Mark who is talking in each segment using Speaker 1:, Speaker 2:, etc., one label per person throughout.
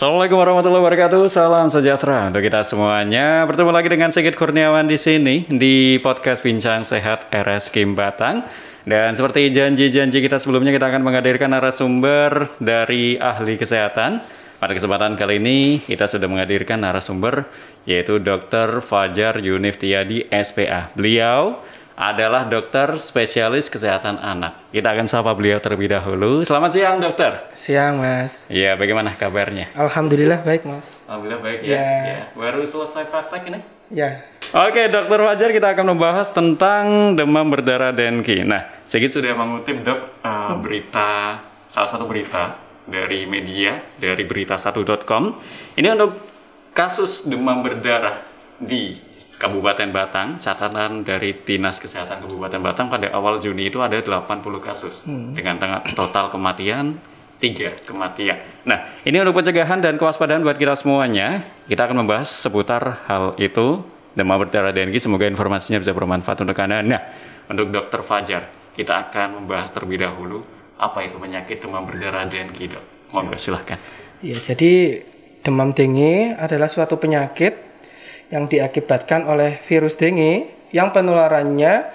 Speaker 1: Assalamualaikum warahmatullahi wabarakatuh. Salam sejahtera untuk kita semuanya. Bertemu lagi dengan Sigit Kurniawan di sini di podcast Bincang Sehat RS Kim Batang. Dan seperti janji-janji kita sebelumnya, kita akan menghadirkan narasumber dari ahli kesehatan. Pada kesempatan kali ini kita sudah menghadirkan narasumber yaitu Dr. Fajar Yuniftiadi SPA. Beliau adalah dokter spesialis kesehatan anak. Kita akan sapa beliau terlebih dahulu. Selamat siang, dokter.
Speaker 2: Siang, Mas.
Speaker 1: Iya, bagaimana kabarnya?
Speaker 2: Alhamdulillah baik, Mas.
Speaker 1: Alhamdulillah baik ya. Ya. Baru selesai praktek ini?
Speaker 2: Ya.
Speaker 1: Oke, Dokter Fajar, kita akan membahas tentang demam berdarah dengue. Nah, Sigit sudah mengutip, Dok, salah satu berita dari media, dari berita1.com. Ini untuk kasus demam berdarah di Kabupaten Batang. Catatan dari Dinas Kesehatan Kabupaten Batang pada awal Juni itu ada 80 kasus dengan total kematian 3 kematian. Nah, ini untuk pencegahan dan kewaspadaan buat kita semuanya. Kita akan membahas seputar hal itu, demam berdarah dengue. Semoga informasinya bisa bermanfaat untuk Anda. Nah, untuk Dokter Fajar, kita akan membahas terlebih dahulu apa itu penyakit demam berdarah dengue, Dok. Monggo silahkan.
Speaker 2: Ya, jadi demam dengue adalah suatu penyakit yang diakibatkan oleh virus dengue yang penularannya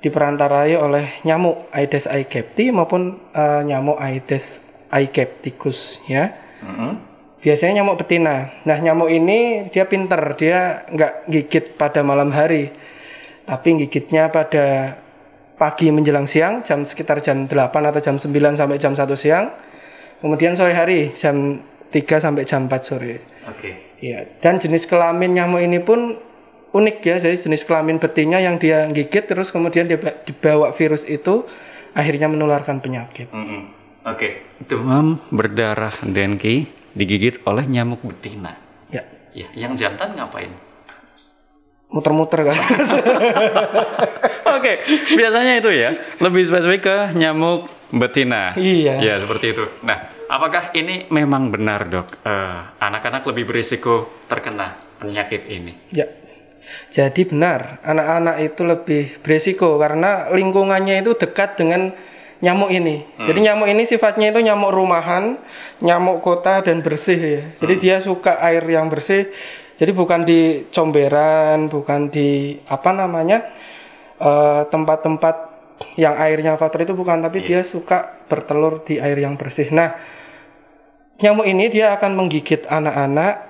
Speaker 2: diperantarai oleh nyamuk Aedes aegypti maupun nyamuk Aedes aegypticus ya. Biasanya nyamuk betina. Nah, nyamuk ini dia pinter, dia nggak gigit pada malam hari, tapi gigitnya pada pagi menjelang siang, sekitar jam 8 atau jam 9 sampai jam 1 siang. Kemudian sore hari jam 3 sampai jam 4 sore.
Speaker 1: Oke.
Speaker 2: Ya, dan jenis kelamin nyamuk ini pun unik ya. Jadi jenis kelamin betina yang dia gigit terus kemudian dia dibawa virus itu akhirnya menularkan penyakit.
Speaker 1: Oke. Demam berdarah dengue digigit oleh nyamuk betina.
Speaker 2: Ya.
Speaker 1: Ya, yang jantan ngapain?
Speaker 2: Muter-muter kan.
Speaker 1: Oke, biasanya itu ya. Lebih spesifik ke nyamuk betina.
Speaker 2: Iya.
Speaker 1: Ya, seperti itu. Nah, apakah ini memang benar, Dok? Anak-anak lebih berisiko terkena penyakit ini?
Speaker 2: Ya. Jadi benar, anak-anak itu lebih berisiko karena lingkungannya itu dekat dengan nyamuk ini. Jadi nyamuk ini sifatnya itu nyamuk rumahan, nyamuk kota dan bersih ya. Jadi dia suka air yang bersih. Jadi bukan di comberan, bukan di tempat-tempat yang airnya kotor itu bukan, tapi dia suka bertelur di air yang bersih. Nah, nyamuk ini dia akan menggigit anak-anak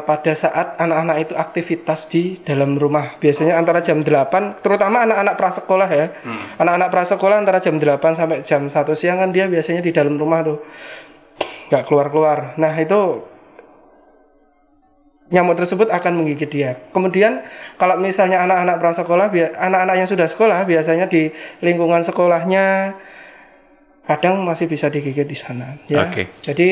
Speaker 2: pada saat anak-anak itu aktivitas di dalam rumah. Biasanya antara jam 8, terutama anak-anak prasekolah ya. Anak-anak prasekolah antara jam 8 sampai jam 1 siang kan dia biasanya di dalam rumah tuh. Nggak keluar-keluar. Nah, itu nyamuk tersebut akan menggigit dia. Kemudian kalau misalnya anak-anak prasekolah, anak-anak yang sudah sekolah biasanya di lingkungan sekolahnya kadang masih bisa digigit di sana ya.
Speaker 1: Okay.
Speaker 2: Jadi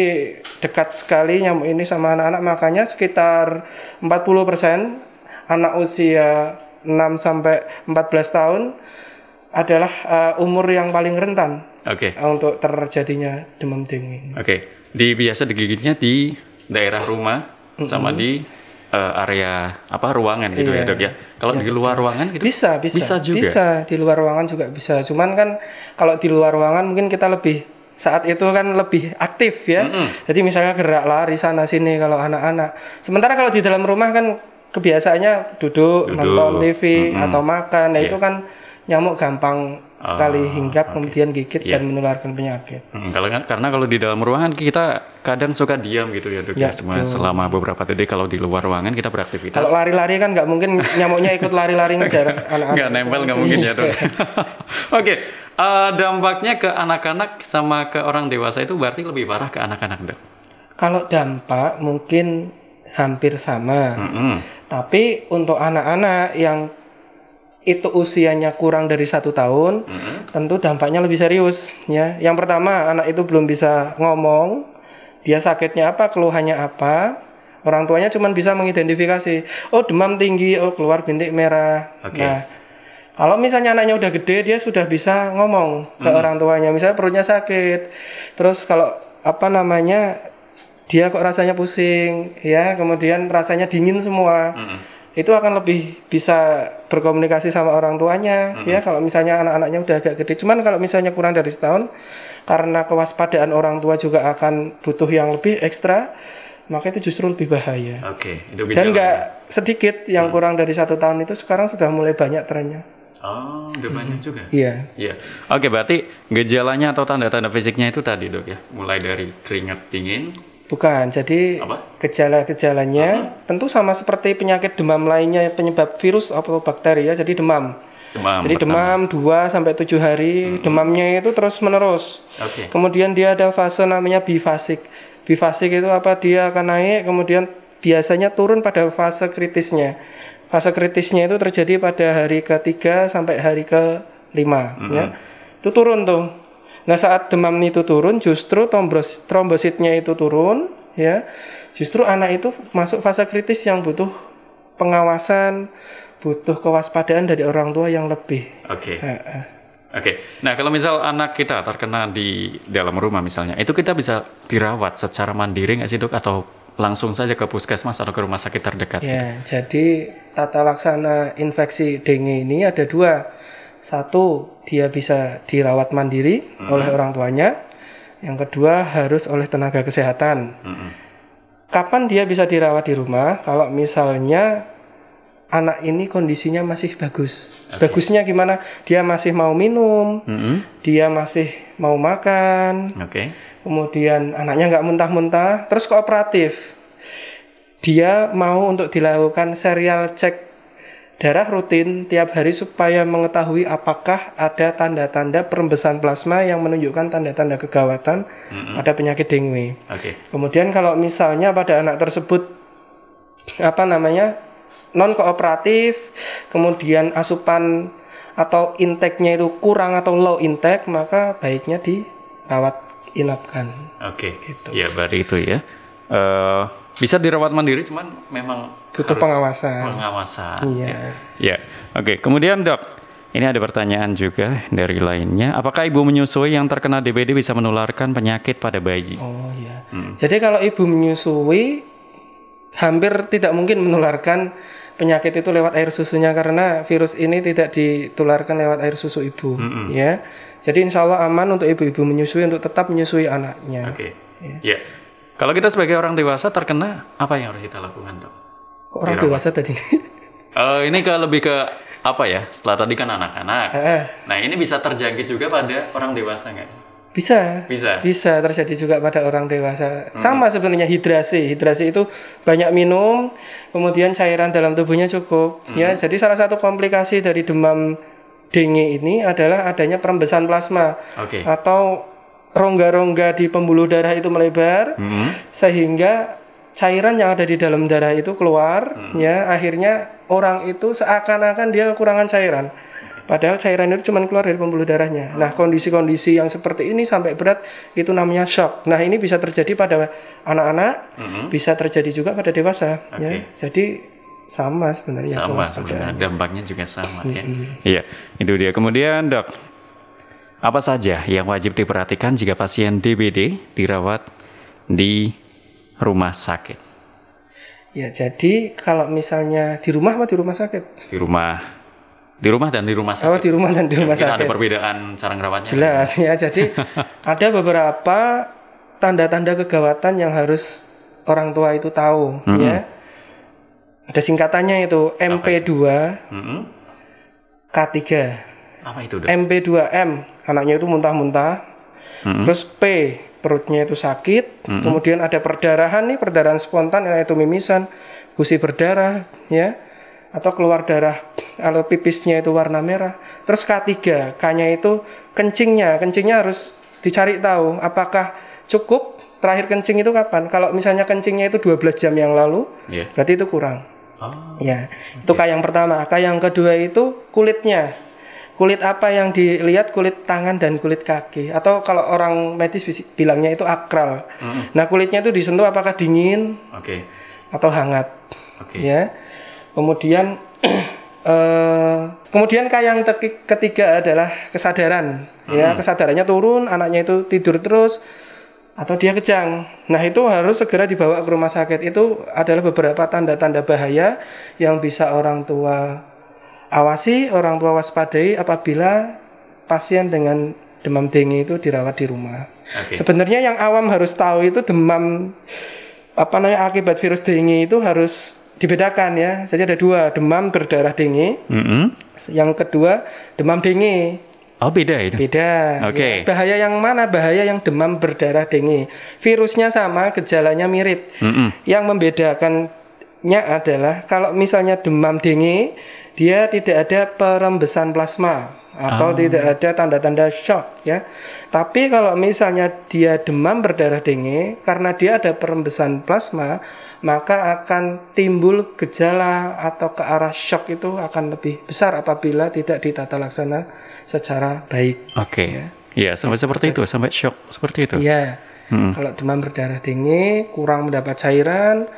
Speaker 2: dekat sekali nyamuk ini sama anak-anak, makanya sekitar 40% anak usia 6 sampai 14 tahun adalah umur yang paling rentan untuk terjadinya demam dengue.
Speaker 1: Biasa digigitnya di daerah rumah sama di area ruangan gitu ya, Dok ya. Kalau di luar ruangan gitu bisa juga. Bisa
Speaker 2: di luar ruangan juga bisa. Cuman kan kalau di luar ruangan mungkin kita lebih saat itu kan lebih aktif ya. Jadi misalnya gerak lari sana sini kalau anak-anak. Sementara kalau di dalam rumah kan kebiasaannya duduk nonton TV atau makan. Nah, itu kan nyamuk gampang sekali hinggap kemudian gigit dan menularkan penyakit.
Speaker 1: Karena kalau di dalam ruangan kita kadang suka diam gitu ya, Dok ya, selama beberapa detik. Kalau di luar ruangan kita beraktivitas.
Speaker 2: Kalau lari-lari kan nggak mungkin nyamuknya ikut lari-lari ngejar anak-anak.
Speaker 1: Nggak nempel, nggak mungkin ya, Dok. Dampaknya ke anak-anak sama ke orang dewasa itu berarti lebih parah ke anak-anak, Dok?
Speaker 2: Kalau dampak mungkin hampir sama. Tapi untuk anak-anak yang itu usianya kurang dari 1 tahun, tentu dampaknya lebih serius ya. Yang pertama, anak itu belum bisa ngomong, dia sakitnya apa, keluhannya apa. Orang tuanya cuma bisa mengidentifikasi, oh demam tinggi, oh keluar bintik merah. Nah, kalau misalnya anaknya udah gede, dia sudah bisa ngomong ke orang tuanya, misalnya perutnya sakit. Terus kalau dia kok rasanya pusing ya, kemudian rasanya dingin semua. itu akan lebih bisa berkomunikasi sama orang tuanya ya kalau misalnya anak-anaknya udah agak gede. Cuman kalau misalnya kurang dari setahun, karena kewaspadaan orang tua juga akan butuh yang lebih ekstra, maka itu justru lebih bahaya.
Speaker 1: Itu
Speaker 2: dan nggak sedikit yang kurang dari 1 tahun itu sekarang sudah mulai banyak trennya.
Speaker 1: Udah banyak juga.
Speaker 2: Iya.
Speaker 1: Oke, berarti gejalanya atau tanda-tanda fisiknya itu tadi dok ya, mulai dari keringat dingin.
Speaker 2: Bukan, jadi gejala-gejalanya tentu sama seperti penyakit demam lainnya penyebab virus atau bakteri ya, jadi demam. Jadi demam 2 sampai 7 hari, demamnya itu terus menerus. Kemudian dia ada fase namanya bifasik. Bifasik itu apa? Dia akan naik, kemudian biasanya turun pada fase kritisnya. Fase kritisnya itu terjadi pada hari ke-3 sampai hari ke-5 ya. Itu turun tuh. Nah, saat demam itu turun, justru trombositnya itu turun, ya. Justru anak itu masuk fase kritis yang butuh pengawasan, butuh kewaspadaan dari orang tua yang lebih.
Speaker 1: Oke. Nah, kalau misal anak kita terkena di dalam rumah misalnya, itu kita bisa dirawat secara mandiri nggak sih dok? Atau langsung saja ke puskesmas atau ke rumah sakit terdekat?
Speaker 2: Ya, jadi tata laksana infeksi dengue ini ada 2. 1, dia bisa dirawat mandiri oleh orang tuanya. Yang kedua, harus oleh tenaga kesehatan. Kapan dia bisa dirawat di rumah? Kalau misalnya anak ini kondisinya masih bagus. Bagusnya gimana? Dia masih mau minum, dia masih mau makan, kemudian anaknya nggak muntah-muntah, terus kooperatif. Dia mau untuk dilakukan serial cek darah rutin tiap hari supaya mengetahui apakah ada tanda-tanda perembesan plasma yang menunjukkan tanda-tanda kegawatan pada penyakit dengue. Kemudian kalau misalnya pada anak tersebut non kooperatif, kemudian asupan atau intake-nya itu kurang atau low intake, maka baiknya dirawat inapkan.
Speaker 1: Gitu. Ya, berarti itu ya. Bisa dirawat mandiri, cuman memang
Speaker 2: butuh pengawasan.
Speaker 1: Iya. Oke. Kemudian dok, ini ada pertanyaan juga dari lainnya. Apakah ibu menyusui yang terkena DBD bisa menularkan penyakit pada bayi?
Speaker 2: Oh iya. Jadi kalau ibu menyusui, hampir tidak mungkin menularkan penyakit itu lewat air susunya, karena virus ini tidak ditularkan lewat air susu ibu. Ya. Jadi insya Allah aman untuk ibu-ibu menyusui untuk tetap menyusui anaknya.
Speaker 1: Ya. Kalau kita sebagai orang dewasa terkena, apa yang harus kita lakukan, dok?
Speaker 2: Kok orang dewasa tadi?
Speaker 1: Ini lebih ke apa ya? Setelah tadi kan anak-anak. Nah, ini bisa terjangkit juga pada orang dewasa nggak? Bisa terjadi juga pada orang dewasa. Sama sebenarnya hidrasi. Hidrasi itu banyak minum, kemudian cairan dalam tubuhnya cukup. Ya, jadi salah satu komplikasi dari demam dengue ini adalah adanya perembesan plasma atau rongga-rongga di pembuluh darah itu melebar, sehingga cairan yang ada di dalam darah itu keluar, ya akhirnya orang itu seakan-akan dia kekurangan cairan, padahal cairan itu cuma keluar dari pembuluh darahnya. Nah, kondisi-kondisi yang seperti ini sampai berat itu namanya shock. Nah, ini bisa terjadi pada anak-anak, bisa terjadi juga pada dewasa. Ya, jadi sama sebenarnya. Dampaknya juga sama ya. Iya, itu dia. Kemudian dok, apa saja yang wajib diperhatikan jika pasien DBD dirawat di rumah sakit?
Speaker 2: Ya, jadi kalau misalnya di rumah atau di rumah sakit?
Speaker 1: Di rumah dan di rumah sakit.
Speaker 2: Di rumah dan di rumah sakit.
Speaker 1: Ada perbedaan cara ngerawatnya.
Speaker 2: Jelas ya. Jadi ada beberapa tanda-tanda kegawatan yang harus orang tua itu tahu. Ya. Ada singkatannya itu MP2, K3.
Speaker 1: Apa itu?
Speaker 2: MP2M, anaknya itu muntah-muntah. Terus P, perutnya itu sakit. Kemudian ada perdarahan nih, perdarahan spontan, yaitu mimisan, gusi berdarah, ya, atau keluar darah, kalau pipisnya itu warna merah. Terus K3, K-nya itu kencingnya harus dicari tahu apakah cukup. Terakhir kencing itu kapan? Kalau misalnya kencingnya itu 12 jam yang lalu, berarti itu kurang. Ya, itu K yang pertama. K yang kedua itu kulitnya. Kulit apa yang dilihat? Kulit tangan dan kulit kaki. Atau kalau orang medis bilangnya itu akral. Nah, kulitnya itu disentuh apakah dingin atau hangat. Ya. Kemudian K yang ketiga adalah kesadaran. Ya, kesadarannya turun, anaknya itu tidur terus, atau dia kejang. Nah, itu harus segera dibawa ke rumah sakit. Itu adalah beberapa tanda-tanda bahaya yang bisa orang tua awasi, orang tua waspadai apabila pasien dengan demam dengue itu dirawat di rumah. Sebenarnya yang awam harus tahu itu demam akibat virus dengue itu harus dibedakan ya. Jadi ada 2, demam berdarah dengue. Yang kedua, demam dengue.
Speaker 1: Oh, beda itu?
Speaker 2: Beda. Ya. Bahaya yang mana? Bahaya yang demam berdarah dengue. Virusnya sama, gejalanya mirip. Yang membedakannya adalah kalau misalnya demam dengue, dia tidak ada perembesan plasma atau tidak ada tanda-tanda shock ya. Tapi kalau misalnya dia demam berdarah dengue, karena dia ada perembesan plasma, maka akan timbul gejala atau ke arah shock itu akan lebih besar apabila tidak ditata laksana secara baik.
Speaker 1: Ya, sampai seperti itu, sampai shock seperti itu.
Speaker 2: Iya. Kalau demam berdarah dengue, kurang mendapat cairan,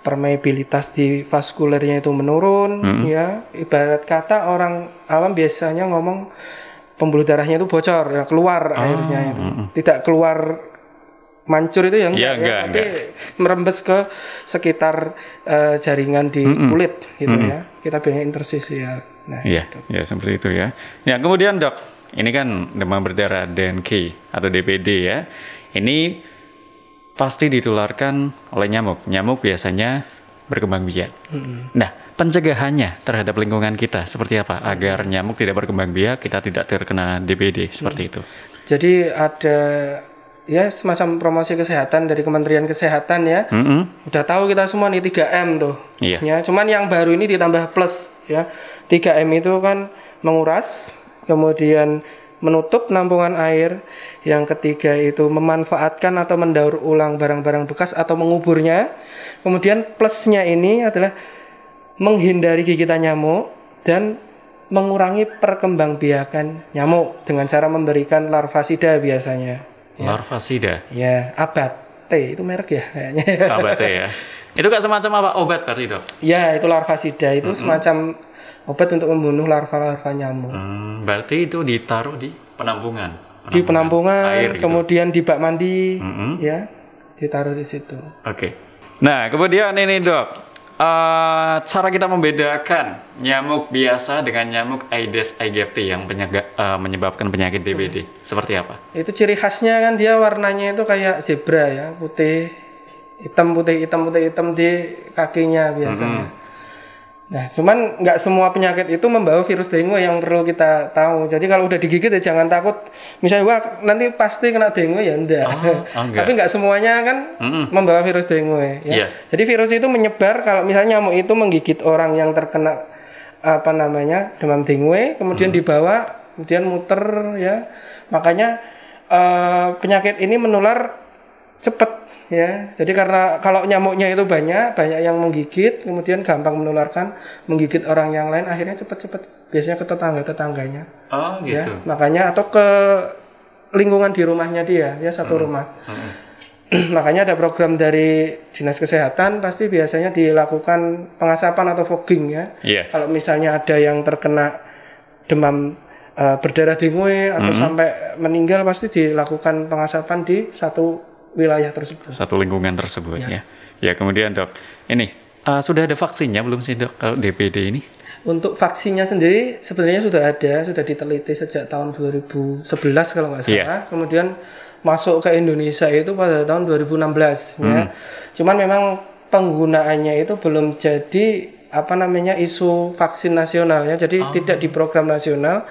Speaker 2: permeabilitas di vaskulernya itu menurun, ya. Ibarat kata orang awam biasanya ngomong pembuluh darahnya itu bocor, ya, keluar airnya itu. Tidak keluar mancur itu yang tapi merembes ke sekitar jaringan di kulit gitu ya. Kita bilangnya intersisial. Nah, gitu.
Speaker 1: Ya seperti itu ya. Ya, kemudian Dok, ini kan demam berdarah DNK atau DBD ya. Ini pasti ditularkan oleh nyamuk. Nyamuk biasanya berkembang biak. Nah, pencegahannya terhadap lingkungan kita seperti apa agar nyamuk tidak berkembang biak, kita tidak terkena DBD seperti itu?
Speaker 2: Jadi ada ya semacam promosi kesehatan dari Kementerian Kesehatan ya. Udah tahu kita semua nih 3M tuh. Ya, cuman yang baru ini ditambah plus ya. 3M itu kan menguras, kemudian menutup nampungan air, yang ketiga itu memanfaatkan atau mendaur ulang barang-barang bekas atau menguburnya. Kemudian plusnya ini adalah menghindari gigitan nyamuk dan mengurangi perkembangbiakan nyamuk dengan cara memberikan larvasida biasanya.
Speaker 1: Larvasida?
Speaker 2: Ya, Abate itu merek ya kayaknya.
Speaker 1: Abate ya. Itu kan semacam apa? Obat berarti itu?
Speaker 2: Ya, itu larvasida itu semacam obat untuk membunuh larva-larva nyamuk.
Speaker 1: Berarti itu ditaruh di penampungan.
Speaker 2: Di penampungan,
Speaker 1: air, gitu.
Speaker 2: kemudian di bak mandi, ya, ditaruh di situ.
Speaker 1: Nah, kemudian ini Dok, cara kita membedakan nyamuk biasa dengan nyamuk Aedes aegypti yang menyebabkan penyakit DBD seperti apa?
Speaker 2: Itu ciri khasnya kan dia warnanya itu kayak zebra ya, putih, hitam di kakinya biasanya. Nah, cuman nggak semua penyakit itu membawa virus dengue yang perlu kita tahu. Jadi kalau udah digigit ya jangan takut. Misalnya wah nanti pasti kena dengue ya enggak.
Speaker 1: Enggak.
Speaker 2: Tapi nggak semuanya kan membawa virus dengue. Ya. Jadi virus itu menyebar kalau misalnya nyamuk itu menggigit orang yang terkena demam dengue, kemudian dibawa, kemudian muter ya. Makanya penyakit ini menular cepat. Ya, jadi karena kalau nyamuknya itu banyak yang menggigit, kemudian gampang menularkan, menggigit orang yang lain, akhirnya cepat-cepat biasanya ke tetangganya.
Speaker 1: Oh, gitu.
Speaker 2: Ya, makanya atau ke lingkungan di rumahnya dia, ya satu rumah. Makanya ada program dari Dinas Kesehatan pasti biasanya dilakukan pengasapan atau fogging ya. Kalau misalnya ada yang terkena demam berdarah dengue atau sampai meninggal pasti dilakukan pengasapan di satu wilayah tersebut.
Speaker 1: Satu lingkungan tersebut ya. Ya, kemudian Dok, ini sudah ada vaksinnya belum sih Dok kalau DBD ini?
Speaker 2: Untuk vaksinnya sendiri sebenarnya sudah ada, sudah diteliti sejak tahun 2011 kalau nggak salah. Kemudian masuk ke Indonesia itu pada tahun 2016 ya. Cuman memang penggunaannya itu belum jadi isu vaksin nasional ya. Jadi tidak di program nasional.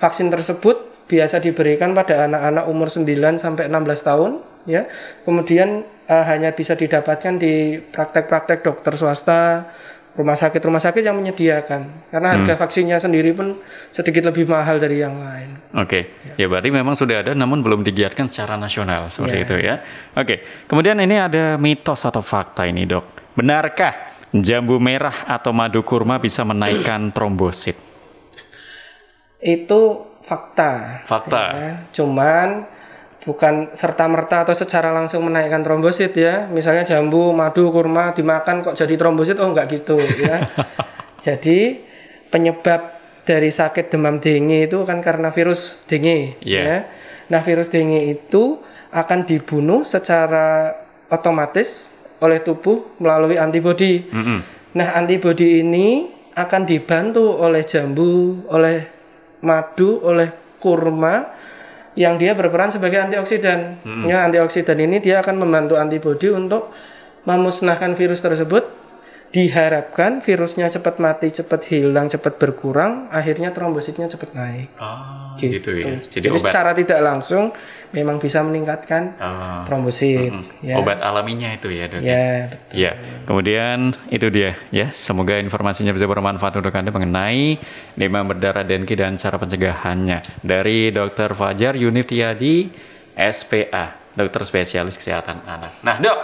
Speaker 2: Vaksin tersebut biasa diberikan pada anak-anak umur 9 sampai 16 tahun ya. Kemudian hanya bisa didapatkan di praktek-praktek dokter swasta, rumah sakit yang menyediakan. Karena harga vaksinnya sendiri pun sedikit lebih mahal dari yang lain.
Speaker 1: Ya berarti memang sudah ada namun belum digiatkan secara nasional seperti itu ya. Kemudian ini ada mitos atau fakta ini Dok. Benarkah jambu merah atau madu kurma bisa menaikkan trombosit?
Speaker 2: Itu fakta.
Speaker 1: Ya.
Speaker 2: Cuman bukan serta-merta atau secara langsung menaikkan trombosit ya. Misalnya jambu, madu, kurma dimakan kok jadi trombosit, enggak gitu ya. Jadi penyebab dari sakit demam dengue itu kan karena virus dengue ya. Nah, virus dengue itu akan dibunuh secara otomatis oleh tubuh melalui antibodi. Nah, antibodi ini akan dibantu oleh jambu, oleh madu, oleh kurma yang dia berperan sebagai antioksidan. Ya, antioksidan ini dia akan membantu antibodi untuk memusnahkan virus tersebut. Diharapkan virusnya cepat mati, cepat hilang, cepat berkurang, akhirnya trombositnya cepat naik.
Speaker 1: Oh, gitu ya.
Speaker 2: Jadi secara tidak langsung memang bisa meningkatkan trombosit. Ya.
Speaker 1: Obat alaminya itu ya, Dok.
Speaker 2: Ya, betul.
Speaker 1: Ya. Kemudian itu dia ya. Semoga informasinya bisa bermanfaat untuk Anda mengenai demam berdarah dengue dan cara pencegahannya. Dari Dr. Fajar Yunityadi, SPA, dokter spesialis kesehatan anak. Nah, Dok,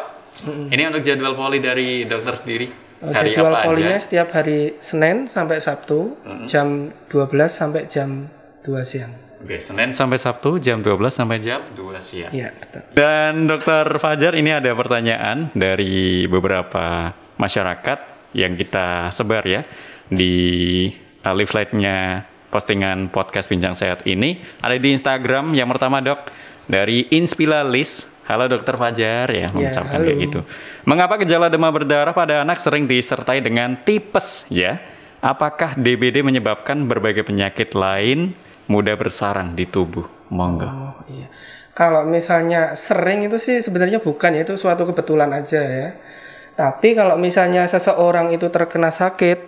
Speaker 1: ini untuk jadwal poli dari dokter sendiri.
Speaker 2: Jadwal polinya setiap hari Senin sampai Sabtu jam 12 sampai jam 2 siang.
Speaker 1: Oke, Senin sampai Sabtu jam 12 sampai jam 2 siang.
Speaker 2: Iya, betul.
Speaker 1: Dan Dokter Fajar, ini ada pertanyaan dari beberapa masyarakat yang kita sebar ya di leafletnya postingan podcast Bincang Sehat ini. Ada di Instagram. Yang pertama, Dok, dari Inspilalis. Halo Dokter Fajar ya, mengucapkan kayak gitu. Mengapa gejala demam berdarah pada anak sering disertai dengan tipes ya? Apakah DBD menyebabkan berbagai penyakit lain mudah bersarang di tubuh? Monggo.
Speaker 2: Oh, iya. Kalau misalnya sering itu sih sebenarnya bukan, itu suatu kebetulan aja ya. Tapi kalau misalnya seseorang itu terkena sakit,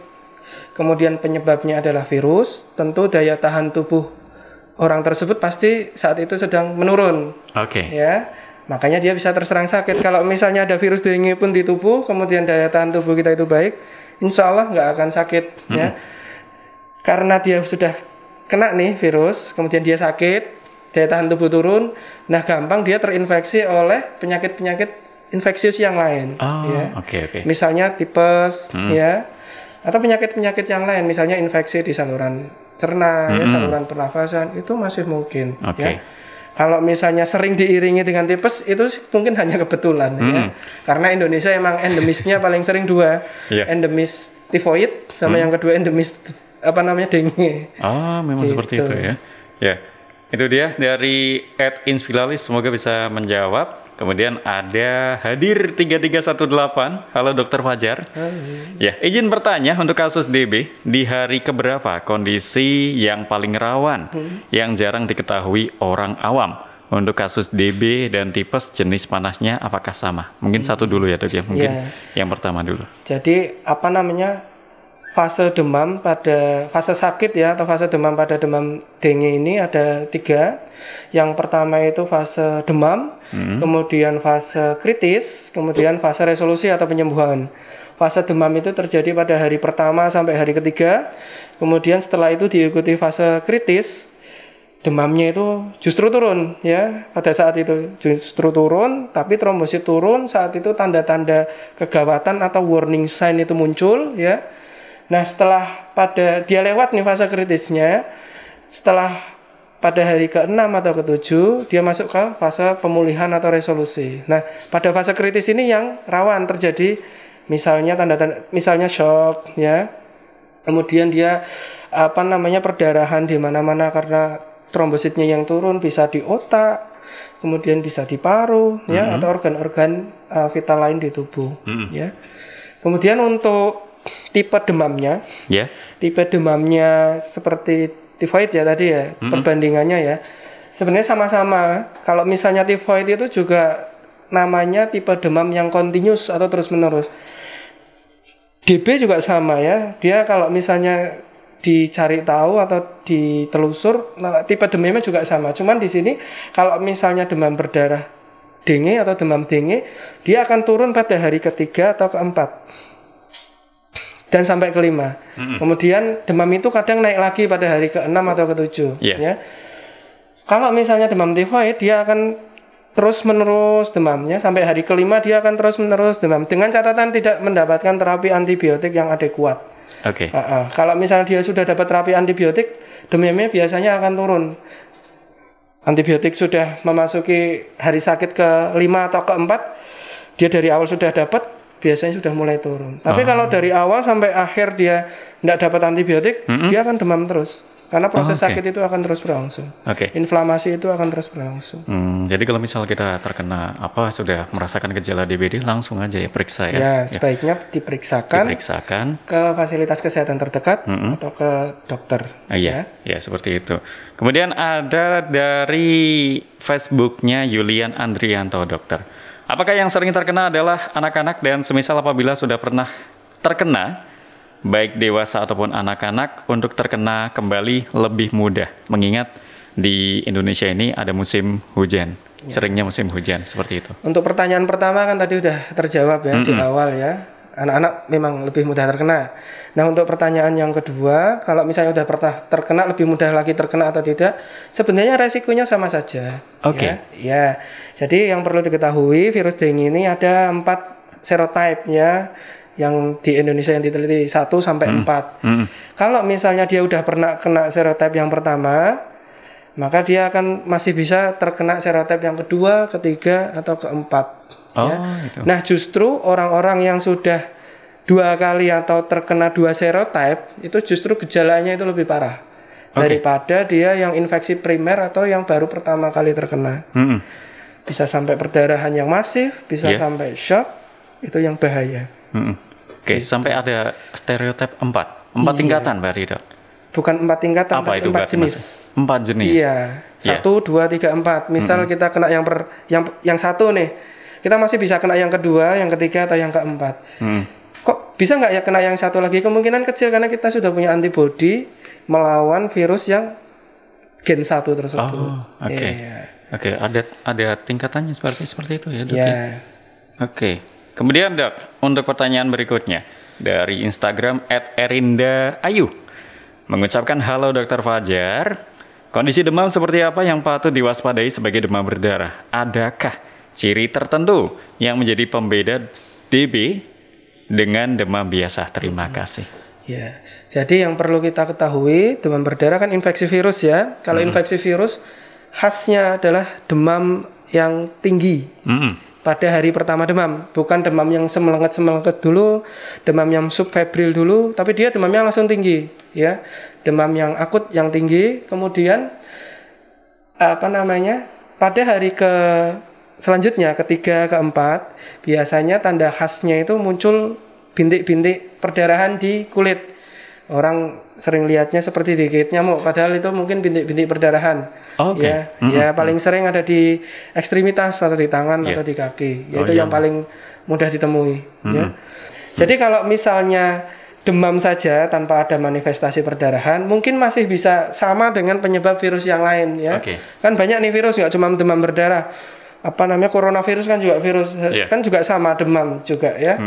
Speaker 2: kemudian penyebabnya adalah virus, tentu daya tahan tubuh orang tersebut pasti saat itu sedang menurun.
Speaker 1: Oke.
Speaker 2: Ya. Makanya dia bisa terserang sakit. Kalau misalnya ada virus dengue pun di tubuh, kemudian daya tahan tubuh kita itu baik, insya Allah nggak akan sakit. Ya. Karena dia sudah kena nih virus, kemudian dia sakit, daya tahan tubuh turun, nah gampang dia terinfeksi oleh penyakit-penyakit infeksius yang lain. Ya. Misalnya tipes, ya, atau penyakit-penyakit yang lain, misalnya infeksi di saluran cerna, ya, saluran pernafasan, itu masih mungkin. Ya. Kalau misalnya sering diiringi dengan tipes, itu mungkin hanya kebetulan ya. Karena Indonesia emang endemisnya paling sering dua, endemis tifoid sama yang kedua endemis dengue.
Speaker 1: Memang gitu. Seperti itu ya. Ya, itu dia dari @inspilalis, semoga bisa menjawab. Kemudian ada Hadir 3318. Halo Dokter Fajar. Ya, izin bertanya untuk kasus DB di hari keberapa kondisi yang paling rawan yang jarang diketahui orang awam? Untuk kasus DB dan tipes jenis panasnya apakah sama? Mungkin satu dulu ya Dok ya. Mungkin yang pertama dulu.
Speaker 2: Jadi fase demam pada fase sakit ya, atau fase demam pada demam dengue ini ada 3. Yang pertama itu fase demam, kemudian fase kritis, kemudian fase resolusi atau penyembuhan. Fase demam itu terjadi pada hari pertama sampai hari ketiga, kemudian setelah itu diikuti fase kritis, demamnya itu justru turun ya, pada saat itu justru turun, tapi trombosit turun, saat itu tanda-tanda kegawatan atau warning sign itu muncul ya. Nah, setelah dia lewat nih fase kritisnya, setelah pada hari ke-6 atau ke-7 dia masuk ke fase pemulihan atau resolusi. Nah, pada fase kritis ini yang rawan terjadi misalnya misalnya shock ya. Kemudian dia perdarahan di mana-mana karena trombositnya yang turun, bisa di otak, kemudian bisa di paru ya, atau organ-organ vital lain di tubuh ya. Kemudian untuk tipe demamnya seperti tifoid ya tadi ya, perbandingannya ya. Sebenarnya sama-sama. Kalau misalnya tifoid itu juga namanya tipe demam yang continuous atau terus-menerus. DB juga sama ya. Dia kalau misalnya dicari tahu atau ditelusur, tipe demamnya juga sama. Cuman di sini kalau misalnya demam berdarah dengue atau demam dengue, dia akan turun pada hari ketiga atau keempat. Dan sampai ke-5. Kemudian demam itu kadang naik lagi pada hari ke-6 atau ke-7 ya. Kalau misalnya demam tifoid, dia akan terus-menerus demamnya sampai hari ke-5, dia akan terus-menerus demam dengan catatan tidak mendapatkan terapi antibiotik yang adekuat. Kalau misalnya dia sudah dapat terapi antibiotik, demamnya biasanya akan turun. Antibiotik sudah memasuki hari sakit ke-5 atau ke-4, dia dari awal sudah dapat, biasanya sudah mulai turun. Tapi kalau dari awal sampai akhir dia tidak dapat antibiotik, dia akan demam terus. Karena proses
Speaker 1: Oke.
Speaker 2: sakit itu akan terus berlangsung.
Speaker 1: Oke.
Speaker 2: Inflamasi itu akan terus berlangsung.
Speaker 1: Jadi kalau misal kita terkena sudah merasakan gejala DBD, langsung aja ya periksa ya.
Speaker 2: Ya, sebaiknya diperiksakan ke fasilitas kesehatan terdekat atau ke dokter.
Speaker 1: Iya, ya seperti itu. Kemudian ada dari Facebooknya Yulian Andrianto, dokter. Apakah yang sering terkena adalah anak-anak dan semisal apabila sudah pernah terkena, baik dewasa ataupun anak-anak, untuk terkena kembali lebih mudah? Mengingat di Indonesia ini ada musim hujan, seringnya musim hujan, seperti itu.
Speaker 2: Untuk pertanyaan pertama kan tadi udah terjawab ya di awal ya. Anak-anak memang lebih mudah terkena. Nah, untuk pertanyaan yang kedua, kalau misalnya udah pernah terkena, lebih mudah lagi terkena atau tidak? Sebenarnya resikonya sama saja.
Speaker 1: Oke.
Speaker 2: Ya. Jadi yang perlu diketahui, virus dengue ini ada 4 serotype ya. Yang di Indonesia yang diteliti 1 sampai 4. Kalau misalnya dia udah pernah kena serotype yang pertama, maka dia akan masih bisa terkena serotype yang kedua, ketiga, atau keempat.
Speaker 1: Gitu.
Speaker 2: Nah, justru orang-orang yang sudah 2 kali atau terkena 2 serotype itu justru gejalanya itu lebih parah daripada dia yang infeksi primer atau yang baru pertama kali terkena. Bisa sampai perdarahan yang masif, bisa sampai shock, itu yang bahaya.
Speaker 1: Oke, sampai ada stereotip 4 tingkatan berarti, Dok?
Speaker 2: Bukan 4 tingkatan,
Speaker 1: Apa
Speaker 2: tapi
Speaker 1: itu
Speaker 2: 4 jenis.
Speaker 1: 4 jenis.
Speaker 2: Iya, 1, 2, 3, 4. Misal kita kena yang satu nih, kita masih bisa kena yang kedua, yang ketiga, atau yang keempat. Kok bisa nggak ya kena yang satu lagi? Kemungkinan kecil karena kita sudah punya antibodi melawan virus yang gen 1 tersebut.
Speaker 1: Oke. Oke, ada tingkatannya seperti itu ya, Dok?
Speaker 2: Ya.
Speaker 1: Oke. Kemudian, Dok, untuk pertanyaan berikutnya dari Instagram @erinda_ayu mengucapkan, halo Dr. Fajar, kondisi demam seperti apa yang patut diwaspadai sebagai demam berdarah? Adakah ciri tertentu yang menjadi pembeda DB dengan demam biasa? Terima kasih.
Speaker 2: Ya, jadi yang perlu kita ketahui, demam berdarah kan infeksi virus ya. Kalau infeksi virus khasnya adalah demam yang tinggi. Pada hari pertama demam, bukan demam yang semelenget dulu, demam yang subfebril dulu, tapi dia demamnya langsung tinggi, ya. Demam yang akut yang tinggi, kemudian pada hari selanjutnya, ketiga, keempat, biasanya tanda khasnya itu muncul bintik-bintik perdarahan di kulit. Orang sering lihatnya seperti digigit nyamuk, padahal itu mungkin bintik-bintik perdarahan. Ya, paling sering ada di ekstremitas atau di tangan atau di kaki. Yaitu yang paling mudah ditemui. Ya. Jadi kalau misalnya demam saja tanpa ada manifestasi perdarahan, mungkin masih bisa sama dengan penyebab virus yang lain. Ya. Kan banyak nih virus, nggak cuma demam berdarah. Coronavirus kan juga virus, kan juga sama demam juga ya.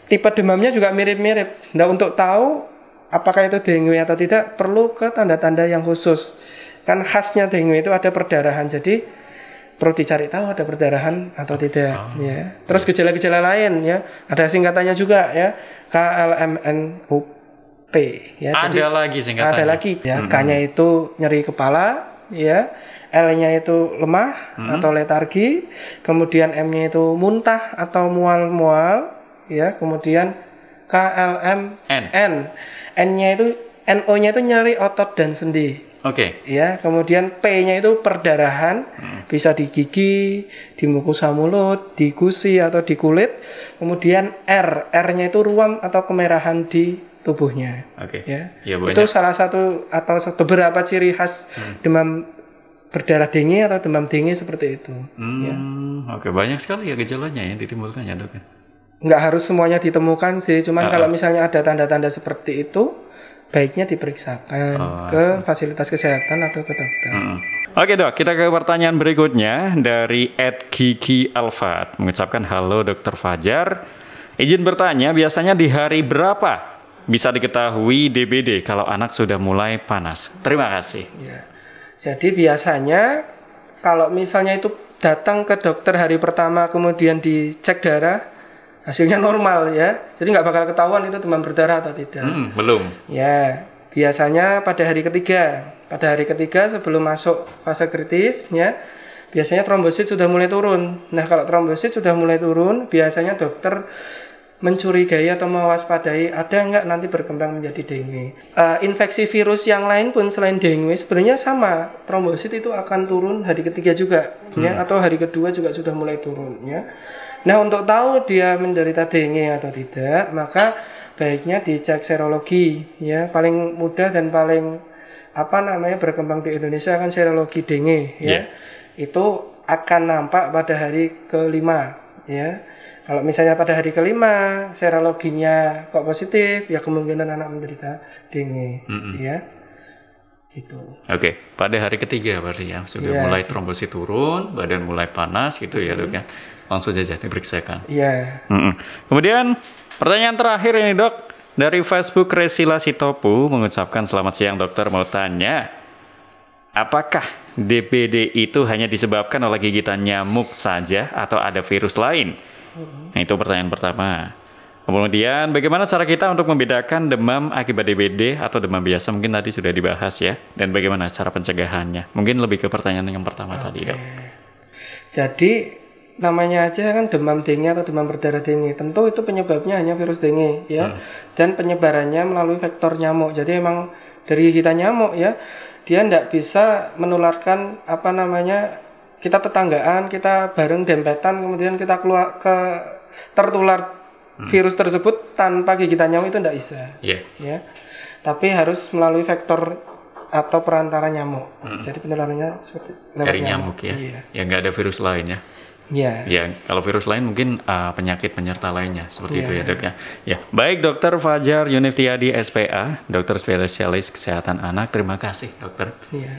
Speaker 2: Tipe demamnya juga mirip-mirip. Nah, untuk tahu apakah itu dengue atau tidak, perlu ke tanda-tanda yang khusus. Kan khasnya dengue itu ada perdarahan, jadi perlu dicari tahu ada perdarahan atau tidak. Ya. Terus gejala-gejala lain ya, ada singkatannya juga ya, KLMNUP. Ya.
Speaker 1: Ada lagi singkatannya.
Speaker 2: Ada lagi. Ya. K-nya itu nyeri kepala, ya. L-nya itu lemah atau letargi, kemudian M-nya itu muntah atau mual-mual, ya. Kemudian KLMN. N-nya itu NO-nya itu nyeri otot dan sendi. Ya, kemudian P-nya itu perdarahan, bisa di gigi, di mukosa mulut, di gusi atau di kulit. Kemudian R-nya itu ruam atau kemerahan di tubuhnya. Ya. Itu salah satu atau beberapa ciri khas demam berdarah dengue atau demam dengue seperti itu. Ya.
Speaker 1: Banyak sekali ya gejalanya yang ditimbulkan ya, Dok.
Speaker 2: Nggak harus semuanya ditemukan sih, cuman kalau misalnya ada tanda-tanda seperti itu, baiknya diperiksakan ke fasilitas kesehatan atau ke dokter.
Speaker 1: Oke, Dok, kita ke pertanyaan berikutnya dari @Kiki Alfat mengucapkan, halo Dr. Fajar, izin bertanya, biasanya di hari berapa bisa diketahui DBD kalau anak sudah mulai panas? Terima kasih.
Speaker 2: Ya. Jadi biasanya kalau misalnya itu datang ke dokter hari pertama kemudian dicek darah, hasilnya normal ya, jadi nggak bakal ketahuan itu demam berdarah atau tidak.
Speaker 1: Belum.
Speaker 2: Ya, biasanya pada hari ketiga sebelum masuk fase kritis, ya, biasanya trombosit sudah mulai turun. Nah, kalau trombosit sudah mulai turun, biasanya dokter mencurigai atau mewaspadai ada nggak nanti berkembang menjadi dengue. Infeksi virus yang lain pun selain dengue sebenarnya sama, trombosit itu akan turun hari ketiga juga, ya, atau hari kedua juga sudah mulai turun, ya. Nah, untuk tahu dia menderita dengue atau tidak, maka baiknya dicek serologi, ya. Paling mudah dan paling berkembang di Indonesia kan serologi dengue, ya. Itu akan nampak pada hari kelima, ya. Kalau misalnya pada hari kelima serologinya kok positif, ya kemungkinan anak menderita dengue, ya. Gitu.
Speaker 1: Oke, pada hari ketiga berarti ya sudah mulai trombosit turun, badan mulai panas gitu ya dok ya. Langsung saja diperiksakan.
Speaker 2: Iya.
Speaker 1: Kemudian pertanyaan terakhir ini dok dari Facebook Resila Sitopu mengucapkan selamat siang dokter, mau tanya apakah DBD itu hanya disebabkan oleh gigitan nyamuk saja atau ada virus lain? Nah, itu pertanyaan pertama. Kemudian bagaimana cara kita untuk membedakan demam akibat DBD atau demam biasa? Mungkin tadi sudah dibahas ya. Dan bagaimana cara pencegahannya? Mungkin lebih ke pertanyaan yang pertama tadi dok.
Speaker 2: Jadi namanya aja kan demam dengue atau demam berdarah dengue. Tentu itu penyebabnya hanya virus dengue, ya. Dan penyebarannya melalui vektor nyamuk. Jadi emang dari gigitan nyamuk, ya. Dia tidak bisa menularkan kita tetanggaan, kita bareng dempetan, kemudian kita tertular virus tersebut tanpa gigitan nyamuk itu tidak bisa. Ya. Tapi harus melalui vektor atau perantara nyamuk. Jadi penularannya seperti
Speaker 1: dari nyamuk ya.
Speaker 2: Iya.
Speaker 1: Ya nggak ada virus lain ya.
Speaker 2: Ya.
Speaker 1: Ya, kalau virus lain mungkin penyakit penyerta lainnya seperti itu ya dok ya. Ya, baik Dokter Fajar Yuniftiadi SPA, dokter spesialis kesehatan anak. Terima kasih dokter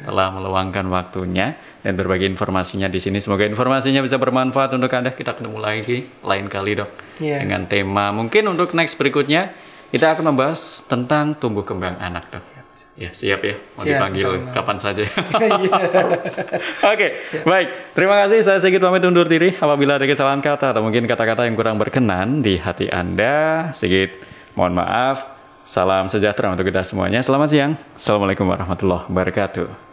Speaker 1: telah meluangkan waktunya dan berbagi informasinya di sini. Semoga informasinya bisa bermanfaat untuk Anda. Kita ketemu lagi lain kali dok dengan tema mungkin untuk next berikutnya kita akan membahas tentang tumbuh kembang anak dok. Ya siap ya, mau dipanggil kapan saja. Oke, baik. Terima kasih, saya Sigit pamit undur diri. Apabila ada kesalahan kata atau mungkin kata-kata yang kurang berkenan di hati Anda, Sigit mohon maaf. Salam sejahtera untuk kita semuanya. Selamat siang. Assalamualaikum warahmatullahi wabarakatuh.